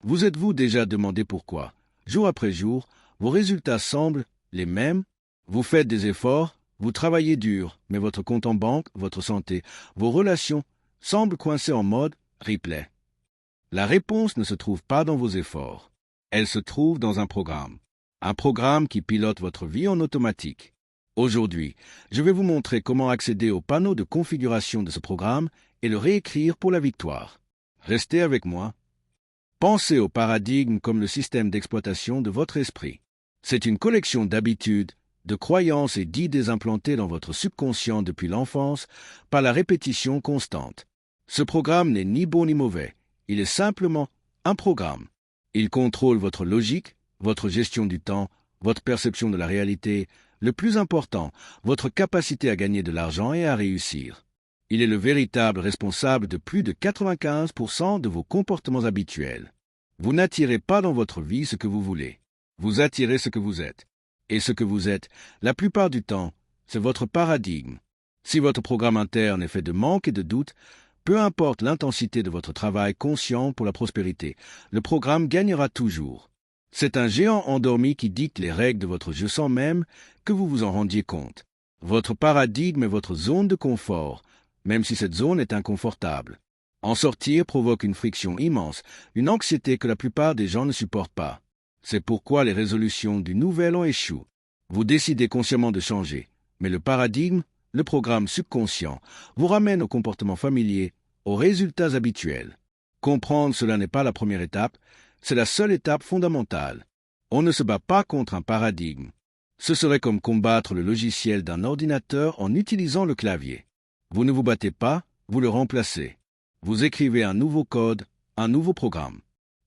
Vous êtes-vous déjà demandé pourquoi, jour après jour, vos résultats semblent les mêmes? Vous faites des efforts, vous travaillez dur, mais votre compte en banque, votre santé, vos relations semblent coincées en mode replay. La réponse ne se trouve pas dans vos efforts. Elle se trouve dans un programme. Un programme qui pilote votre vie en automatique. Aujourd'hui, je vais vous montrer comment accéder au panneau de configuration de ce programme et le réécrire pour la victoire. Restez avec moi. Pensez au paradigme comme le système d'exploitation de votre esprit. C'est une collection d'habitudes, de croyances et d'idées implantées dans votre subconscient depuis l'enfance par la répétition constante. Ce programme n'est ni bon ni mauvais, il est simplement un programme. Il contrôle votre logique, votre gestion du temps, votre perception de la réalité, le plus important, votre capacité à gagner de l'argent et à réussir. Il est le véritable responsable de plus de 95% de vos comportements habituels. Vous n'attirez pas dans votre vie ce que vous voulez. Vous attirez ce que vous êtes. Et ce que vous êtes, la plupart du temps, c'est votre paradigme. Si votre programme interne est fait de manque et de doute, peu importe l'intensité de votre travail conscient pour la prospérité, le programme gagnera toujours. C'est un géant endormi qui dicte les règles de votre jeu sans même que vous vous en rendiez compte. Votre paradigme est votre zone de confort, même si cette zone est inconfortable. En sortir provoque une friction immense, une anxiété que la plupart des gens ne supportent pas. C'est pourquoi les résolutions du nouvel an échouent. Vous décidez consciemment de changer, mais le paradigme, le programme subconscient, vous ramène au comportement familier, aux résultats habituels. Comprendre cela n'est pas la première étape, c'est la seule étape fondamentale. On ne se bat pas contre un paradigme. Ce serait comme combattre le logiciel d'un ordinateur en utilisant le clavier. Vous ne vous battez pas, vous le remplacez. Vous écrivez un nouveau code, un nouveau programme.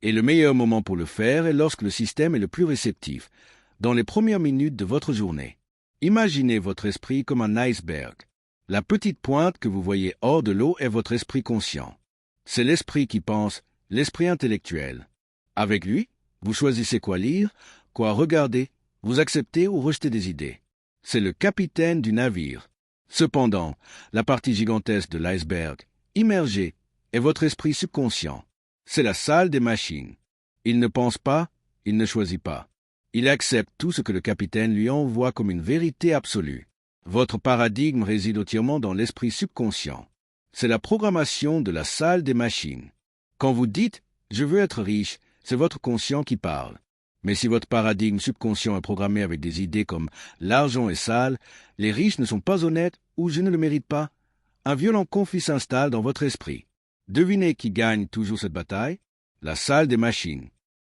Et le meilleur moment pour le faire est lorsque le système est le plus réceptif, dans les premières minutes de votre journée. Imaginez votre esprit comme un iceberg. La petite pointe que vous voyez hors de l'eau est votre esprit conscient. C'est l'esprit qui pense, l'esprit intellectuel. Avec lui, vous choisissez quoi lire, quoi regarder, vous acceptez ou rejetez des idées. C'est le capitaine du navire. Cependant, la partie gigantesque de l'iceberg, immergée, est votre esprit subconscient. C'est la salle des machines. Il ne pense pas, il ne choisit pas. Il accepte tout ce que le capitaine lui envoie comme une vérité absolue. Votre paradigme réside entièrement dans l'esprit subconscient. C'est la programmation de la salle des machines. Quand vous dites « je veux être riche », c'est votre conscient qui parle. Mais si votre paradigme subconscient est programmé avec des idées comme « l'argent est sale »,« les riches ne sont pas honnêtes » ou « je ne le mérite pas », un violent conflit s'installe dans votre esprit. Devinez qui gagne toujours cette bataille? La salle des machines.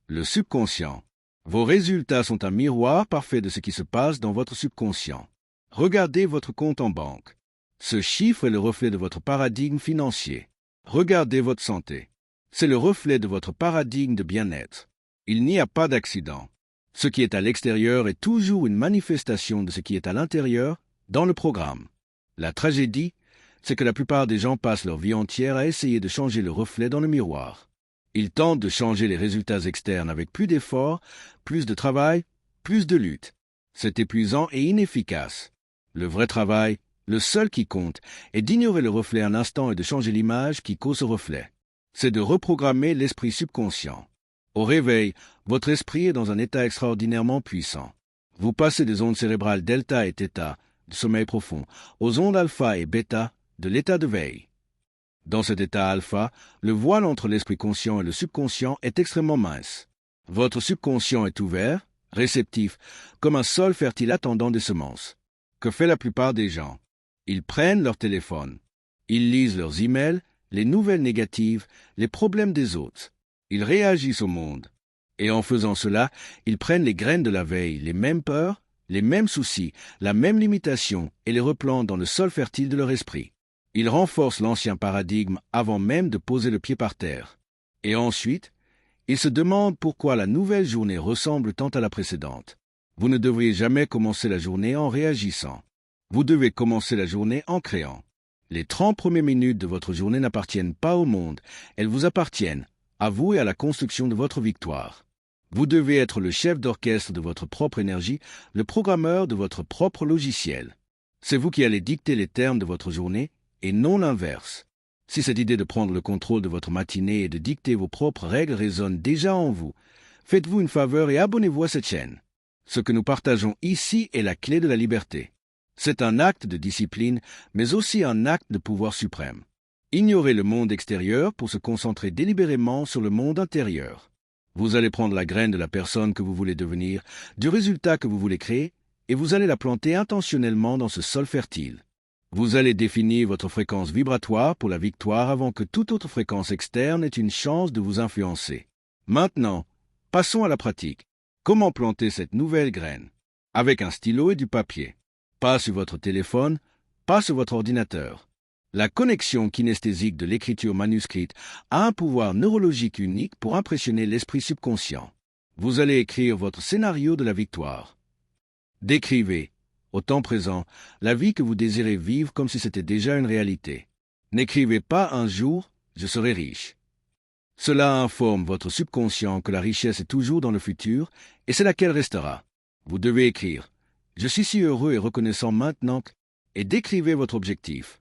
Le subconscient. Vos résultats sont un miroir parfait de ce qui se passe dans votre subconscient. Regardez votre compte en banque. Ce chiffre est le reflet de votre paradigme financier. Regardez votre santé. C'est le reflet de votre paradigme de bien-être. Il n'y a pas d'accident. Ce qui est à l'extérieur est toujours une manifestation de ce qui est à l'intérieur dans le programme. La tragédie, c'est que la plupart des gens passent leur vie entière à essayer de changer le reflet dans le miroir. Ils tentent de changer les résultats externes avec plus d'efforts, plus de travail, plus de lutte. C'est épuisant et inefficace. Le vrai travail, le seul qui compte, est d'ignorer le reflet un instant et de changer l'image qui cause ce reflet. C'est de reprogrammer l'esprit subconscient. Au réveil, votre esprit est dans un état extraordinairement puissant. Vous passez des ondes cérébrales delta et theta, de sommeil profond, aux ondes alpha et bêta, de l'état de veille. Dans cet état alpha, le voile entre l'esprit conscient et le subconscient est extrêmement mince. Votre subconscient est ouvert, réceptif, comme un sol fertile attendant des semences. Que fait la plupart des gens? Ils prennent leur téléphone. Ils lisent leurs emails, les nouvelles négatives, les problèmes des autres. Ils réagissent au monde. Et en faisant cela, ils prennent les graines de la veille, les mêmes peurs, les mêmes soucis, la même limitation et les replantent dans le sol fertile de leur esprit. Ils renforcent l'ancien paradigme avant même de poser le pied par terre. Et ensuite, ils se demandent pourquoi la nouvelle journée ressemble tant à la précédente. Vous ne devriez jamais commencer la journée en réagissant. Vous devez commencer la journée en créant. Les 30 premières minutes de votre journée n'appartiennent pas au monde, elles vous appartiennent, à vous et à la construction de votre victoire. Vous devez être le chef d'orchestre de votre propre énergie, le programmeur de votre propre logiciel. C'est vous qui allez dicter les termes de votre journée, et non l'inverse. Si cette idée de prendre le contrôle de votre matinée et de dicter vos propres règles résonne déjà en vous, faites-vous une faveur et abonnez-vous à cette chaîne. Ce que nous partageons ici est la clé de la liberté. C'est un acte de discipline, mais aussi un acte de pouvoir suprême. Ignorez le monde extérieur pour se concentrer délibérément sur le monde intérieur. Vous allez prendre la graine de la personne que vous voulez devenir, du résultat que vous voulez créer, et vous allez la planter intentionnellement dans ce sol fertile. Vous allez définir votre fréquence vibratoire pour la victoire avant que toute autre fréquence externe ait une chance de vous influencer. Maintenant, passons à la pratique. Comment planter cette nouvelle graine? Avec un stylo et du papier. Pas sur votre téléphone, pas sur votre ordinateur. La connexion kinesthésique de l'écriture manuscrite a un pouvoir neurologique unique pour impressionner l'esprit subconscient. Vous allez écrire votre scénario de la victoire. Décrivez, au temps présent, la vie que vous désirez vivre comme si c'était déjà une réalité. N'écrivez pas un jour « je serai riche ». Cela informe votre subconscient que la richesse est toujours dans le futur et c'est laquelle restera. Vous devez écrire « je suis si heureux et reconnaissant maintenant que… » et décrivez votre objectif.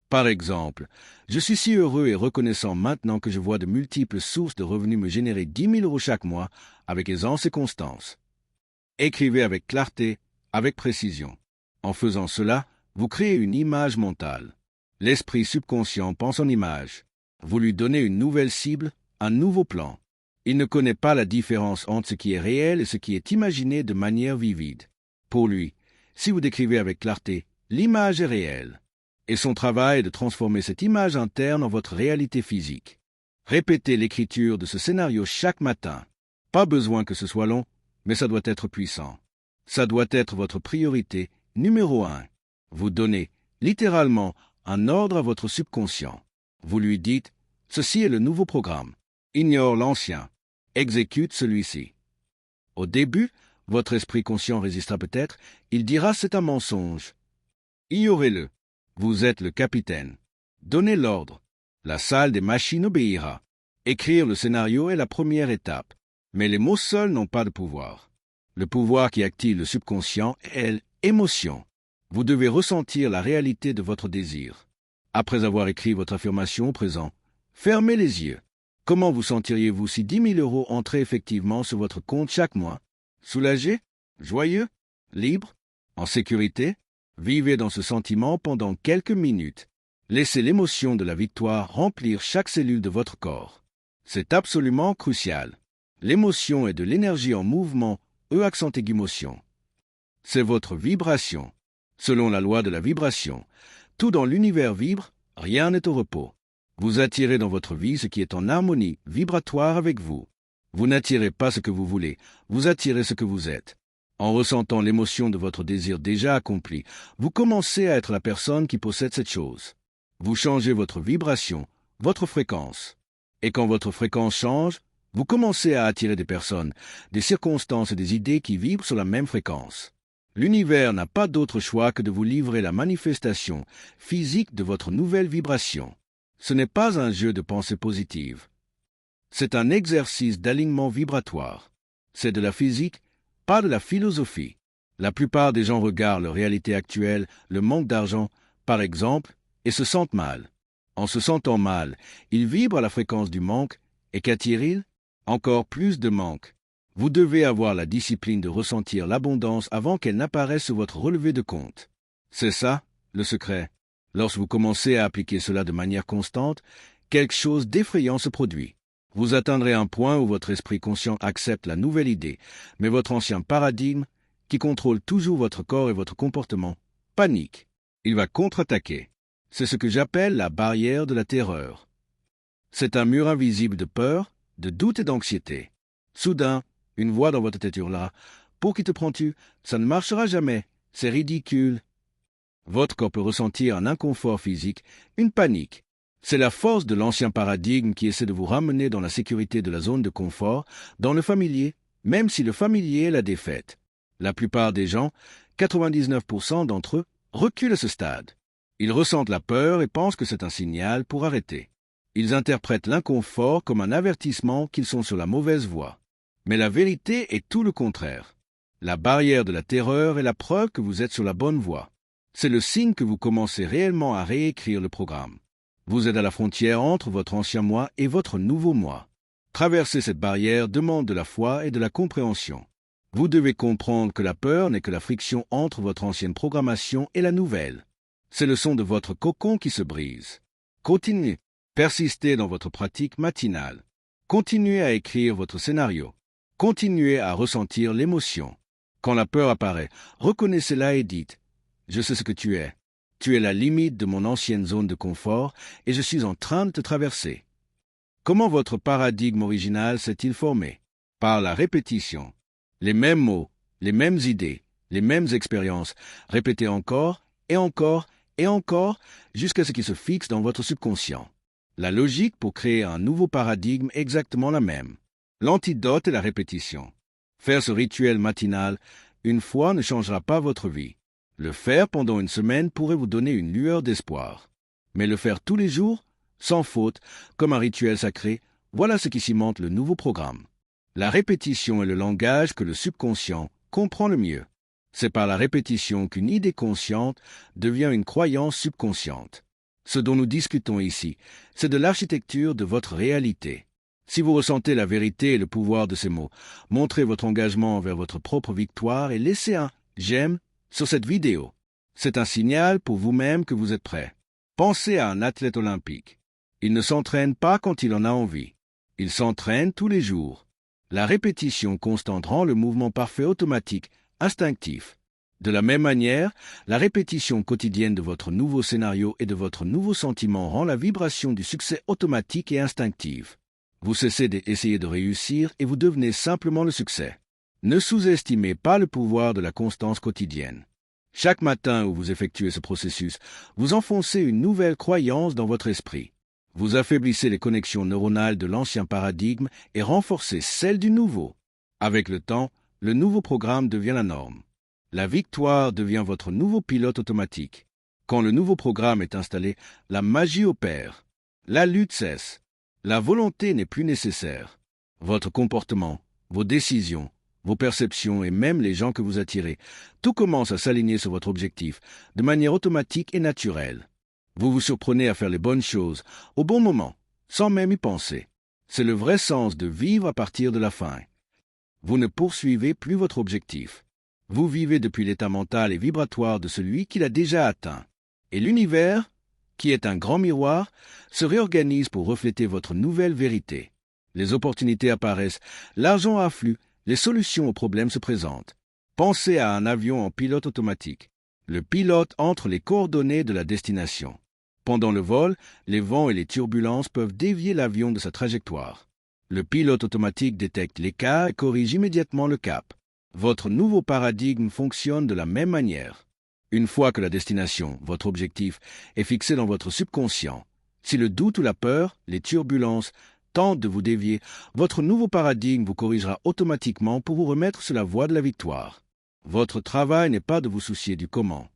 Par exemple, je suis si heureux et reconnaissant maintenant que je vois de multiples sources de revenus me générer 10 000 € chaque mois avec aisance et constance. Écrivez avec clarté, avec précision. En faisant cela, vous créez une image mentale. L'esprit subconscient pense en image. Vous lui donnez une nouvelle cible, un nouveau plan. Il ne connaît pas la différence entre ce qui est réel et ce qui est imaginé de manière vivide. Pour lui, si vous décrivez avec clarté, l'image est réelle. Et son travail est de transformer cette image interne en votre réalité physique. Répétez l'écriture de ce scénario chaque matin. Pas besoin que ce soit long, mais ça doit être puissant. Ça doit être votre priorité numéro 1. Vous donnez, littéralement, un ordre à votre subconscient. Vous lui dites, ceci est le nouveau programme. Ignore l'ancien. Exécute celui-ci. Au début, votre esprit conscient résistera peut-être, il dira c'est un mensonge. Ignorez-le. Vous êtes le capitaine. Donnez l'ordre. La salle des machines obéira. Écrire le scénario est la première étape. Mais les mots seuls n'ont pas de pouvoir. Le pouvoir qui active le subconscient est l'émotion. Vous devez ressentir la réalité de votre désir. Après avoir écrit votre affirmation au présent, fermez les yeux. Comment vous sentiriez-vous si 10 000 € entraient effectivement sur votre compte chaque mois? Soulagé? Joyeux? Libre? En sécurité? Vivez dans ce sentiment pendant quelques minutes. Laissez l'émotion de la victoire remplir chaque cellule de votre corps. C'est absolument crucial. L'émotion est de l'énergie en mouvement, accent aigu motion. C'est votre vibration. Selon la loi de la vibration, tout dans l'univers vibre, rien n'est au repos. Vous attirez dans votre vie ce qui est en harmonie vibratoire avec vous. Vous n'attirez pas ce que vous voulez, vous attirez ce que vous êtes. En ressentant l'émotion de votre désir déjà accompli, vous commencez à être la personne qui possède cette chose. Vous changez votre vibration, votre fréquence. Et quand votre fréquence change, vous commencez à attirer des personnes, des circonstances et des idées qui vibrent sur la même fréquence. L'univers n'a pas d'autre choix que de vous livrer la manifestation physique de votre nouvelle vibration. Ce n'est pas un jeu de pensée positive. C'est un exercice d'alignement vibratoire. C'est de la physique, pas de la philosophie. La plupart des gens regardent leur réalité actuelle, le manque d'argent, par exemple, et se sentent mal. En se sentant mal, ils vibrent à la fréquence du manque, et qu'attirent-ils? Encore plus de manque. Vous devez avoir la discipline de ressentir l'abondance avant qu'elle n'apparaisse sur votre relevé de compte. C'est ça, le secret. Lorsque vous commencez à appliquer cela de manière constante, quelque chose d'effrayant se produit. Vous atteindrez un point où votre esprit conscient accepte la nouvelle idée, mais votre ancien paradigme, qui contrôle toujours votre corps et votre comportement, panique. Il va contre-attaquer. C'est ce que j'appelle la barrière de la terreur. C'est un mur invisible de peur, de doute et d'anxiété. Soudain, une voix dans votre tête hurla « Pour qui te prends-tu? Ça ne marchera jamais. C'est ridicule. » Votre corps peut ressentir un inconfort physique, une panique. C'est la force de l'ancien paradigme qui essaie de vous ramener dans la sécurité de la zone de confort, dans le familier, même si le familier est la défaite. La plupart des gens, 99% d'entre eux, reculent à ce stade. Ils ressentent la peur et pensent que c'est un signal pour arrêter. Ils interprètent l'inconfort comme un avertissement qu'ils sont sur la mauvaise voie. Mais la vérité est tout le contraire. La barrière de la terreur est la preuve que vous êtes sur la bonne voie. C'est le signe que vous commencez réellement à réécrire le programme. Vous êtes à la frontière entre votre ancien moi et votre nouveau moi. Traverser cette barrière demande de la foi et de la compréhension. Vous devez comprendre que la peur n'est que la friction entre votre ancienne programmation et la nouvelle. C'est le son de votre cocon qui se brise. Continuez. Persistez dans votre pratique matinale. Continuez à écrire votre scénario. Continuez à ressentir l'émotion. Quand la peur apparaît, reconnaissez-la et dites « Je sais ce que tu es. Tu es la limite de mon ancienne zone de confort et je suis en train de te traverser. » Comment votre paradigme original s'est-il formé? Par la répétition. Les mêmes mots, les mêmes idées, les mêmes expériences, répétées encore et encore et encore jusqu'à ce qu'ils se fixent dans votre subconscient. La logique pour créer un nouveau paradigme est exactement la même. L'antidote est la répétition. Faire ce rituel matinal une fois ne changera pas votre vie. Le faire pendant une semaine pourrait vous donner une lueur d'espoir. Mais le faire tous les jours, sans faute, comme un rituel sacré, voilà ce qui cimente le nouveau programme. La répétition est le langage que le subconscient comprend le mieux. C'est par la répétition qu'une idée consciente devient une croyance subconsciente. Ce dont nous discutons ici, c'est de l'architecture de votre réalité. Si vous ressentez la vérité et le pouvoir de ces mots, montrez votre engagement envers votre propre victoire et laissez un « j'aime » sur cette vidéo. C'est un signal pour vous-même que vous êtes prêt. Pensez à un athlète olympique. Il ne s'entraîne pas quand il en a envie. Il s'entraîne tous les jours. La répétition constante rend le mouvement parfait automatique, instinctif. De la même manière, la répétition quotidienne de votre nouveau scénario et de votre nouveau sentiment rend la vibration du succès automatique et instinctive. Vous cessez d'essayer de réussir et vous devenez simplement le succès. Ne sous-estimez pas le pouvoir de la constance quotidienne. Chaque matin où vous effectuez ce processus, vous enfoncez une nouvelle croyance dans votre esprit. Vous affaiblissez les connexions neuronales de l'ancien paradigme et renforcez celles du nouveau. Avec le temps, le nouveau programme devient la norme. La victoire devient votre nouveau pilote automatique. Quand le nouveau programme est installé, la magie opère. La lutte cesse. La volonté n'est plus nécessaire. Votre comportement, vos décisions, vos perceptions et même les gens que vous attirez, tout commence à s'aligner sur votre objectif de manière automatique et naturelle. Vous vous surprenez à faire les bonnes choses au bon moment, sans même y penser. C'est le vrai sens de vivre à partir de la fin. Vous ne poursuivez plus votre objectif. Vous vivez depuis l'état mental et vibratoire de celui qui l'a déjà atteint. Et l'univers, qui est un grand miroir, se réorganise pour refléter votre nouvelle vérité. Les opportunités apparaissent, l'argent afflue, les solutions aux problèmes se présentent. Pensez à un avion en pilote automatique. Le pilote entre les coordonnées de la destination. Pendant le vol, les vents et les turbulences peuvent dévier l'avion de sa trajectoire. Le pilote automatique détecte l'écart et corrige immédiatement le cap. Votre nouveau paradigme fonctionne de la même manière. Une fois que la destination, votre objectif, est fixé dans votre subconscient, si le doute ou la peur, les turbulences, tentent de vous dévier, votre nouveau paradigme vous corrigera automatiquement pour vous remettre sur la voie de la victoire. Votre travail n'est pas de vous soucier du comment.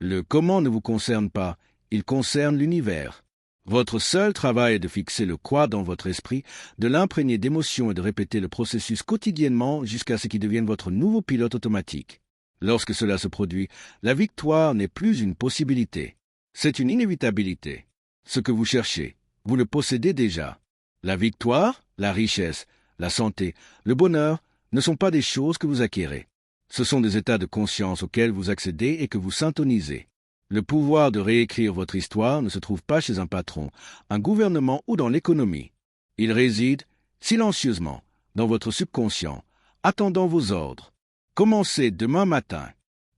Le comment ne vous concerne pas, il concerne l'univers. Votre seul travail est de fixer le quoi dans votre esprit, de l'imprégner d'émotions et de répéter le processus quotidiennement jusqu'à ce qu'il devienne votre nouveau pilote automatique. Lorsque cela se produit, la victoire n'est plus une possibilité. C'est une inévitabilité. Ce que vous cherchez, vous le possédez déjà. La victoire, la richesse, la santé, le bonheur ne sont pas des choses que vous acquérez. Ce sont des états de conscience auxquels vous accédez et que vous syntonisez. Le pouvoir de réécrire votre histoire ne se trouve pas chez un patron, un gouvernement ou dans l'économie. Il réside, silencieusement, dans votre subconscient, attendant vos ordres. Commencez demain matin.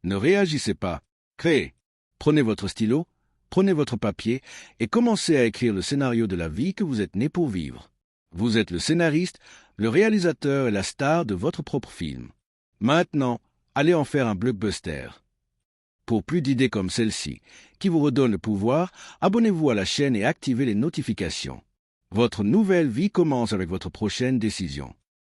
Ne réagissez pas. Créez. Prenez votre stylo, prenez votre papier et commencez à écrire le scénario de la vie que vous êtes né pour vivre. Vous êtes le scénariste, le réalisateur et la star de votre propre film. Maintenant, allez en faire un blockbuster. Pour plus d'idées comme celle-ci, qui vous redonne le pouvoir, abonnez-vous à la chaîne et activez les notifications. Votre nouvelle vie commence avec votre prochaine décision.